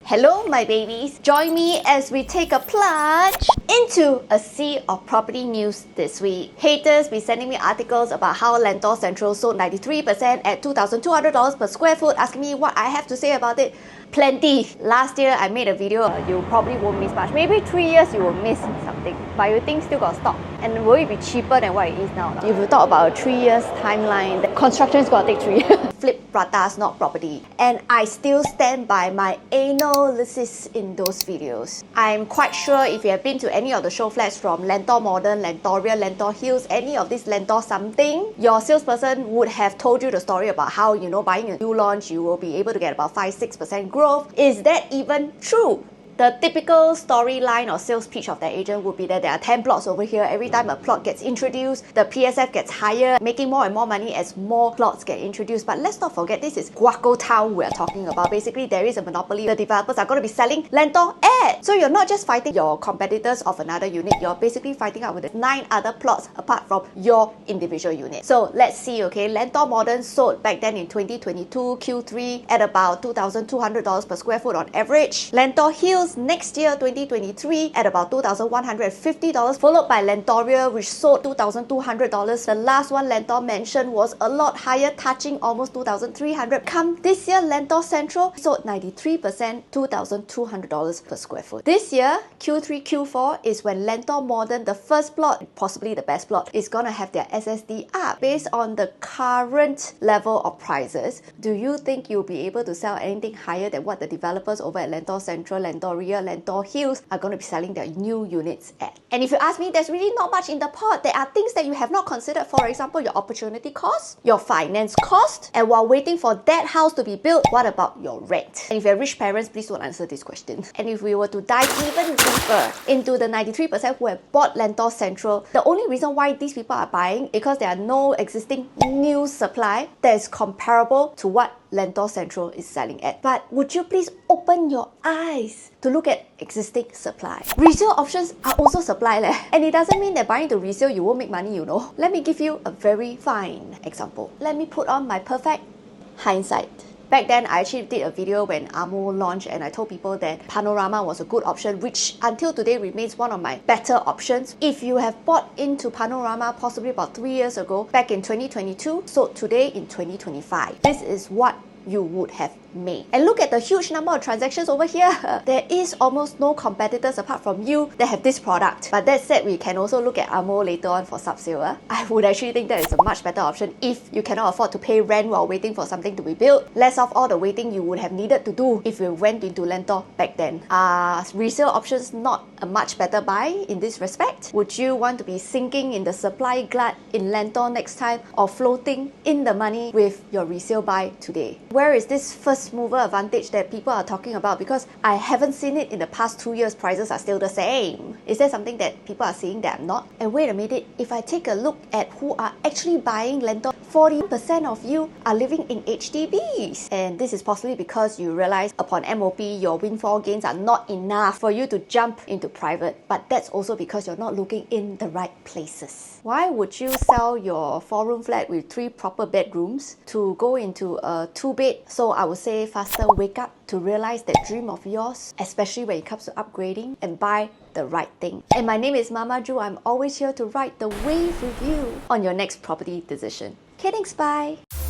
Hello my babies, join me as we take a plunge into a sea of property news this week. Haters be sending me articles about how Lentor Central sold 93% at $2,200 per square foot, asking me what I have to say about it. Plenty. Last year I made a video, you probably won't miss much. Maybe 3 years you will miss something, but you think still got stock. And will it be cheaper than what it is now? If you talk about a 3 years timeline, the construction is gonna take 3 years. Flip pratas, not property. And I still stand by my analysis in those videos. I'm quite sure if you have been to any of the show flats from Lentor Modern, Lentoria, Lentor Hills, any of this Lentor something, your salesperson would have told you the story about how, you know, buying a new launch, you will be able to get about 5-6% growth. Is that even true? The typical storyline or sales pitch of that agent would be that there are 10 plots over here. Every time a plot gets introduced, the PSF gets higher, making more and more money as more plots get introduced. But let's not forget, this is Guoco Town we're talking about. Basically, there is a monopoly. The developers are going to be selling Lentor ad. So you're not just fighting your competitors of another unit, you're basically fighting out with 9 other plots apart from your individual unit. So let's see, okay, Lentor Modern sold back then in 2022 Q3 at about $2,200 per square foot on average. Lentor Hills next year, 2023, at about $2,150, followed by Lentoria, which sold $2,200. The last one Lentor mentioned was a lot higher, touching almost $2,300. Come this year, Lentor Central sold 93%, $2,200 per square foot. This year, Q3, Q4 is when Lentor Modern, the first plot, possibly the best plot, is gonna have their SSD up. Based on the current level of prices, do you think you'll be able to sell anything higher than what the developers over at Lentor Central, Lentoria, Lentor Hills are going to be selling their new units at? And if you ask me, there's really not much in the pot. There are things that you have not considered. For example, your opportunity cost, your finance cost, and while waiting for that house to be built, what about your rent? And if you're rich parents, please don't answer this question. And if we were to dive even deeper into the 93% who have bought Lentor Central, the only reason why these people are buying is because there are no existing new supply that is comparable to what Lentor Central is selling at. But would you please open your eyes to look at existing supply? Resale options are also supply leh. And it doesn't mean that buying to resale you won't make money, you know. Let me give you a very fine example. Let me put on my perfect hindsight. Back then, I actually did a video when Amo launched and I told people that Panorama was a good option, which until today remains one of my better options. If you have bought into Panorama possibly about 3 years ago, back in 2022, so today in 2025, this is what you would have made. And look at the huge number of transactions over here. There is almost no competitors apart from you that have this product. But that said, we can also look at Amo later on for sub-sale. I would actually think that is a much better option if you cannot afford to pay rent while waiting for something to be built. Less of all the waiting you would have needed to do if you went into Lentor back then. Are resale options not a much better buy in this respect? Would you want to be sinking in the supply glut in Lentor next time or floating in the money with your resale buy today? Where is this first mover advantage that people are talking about? Because I haven't seen it in the past 2 years. Prices are still the same. Is there something that people are seeing that I'm not? And wait a minute, if I take a look at who are actually buying Lentor, 40% of you are living in HDBs. And this is possibly because you realize upon MOP, your windfall gains are not enough for you to jump into private. But that's also because you're not looking in the right places. Why would you sell your 4-room flat with 3 proper bedrooms to go into a 2-bed? So I would say faster wake up to realize that dream of yours, especially when it comes to upgrading, and buy the right thing. And my name is Mama Joo. I'm always here to write the wave review on your next property decision. Okay, thanks, bye.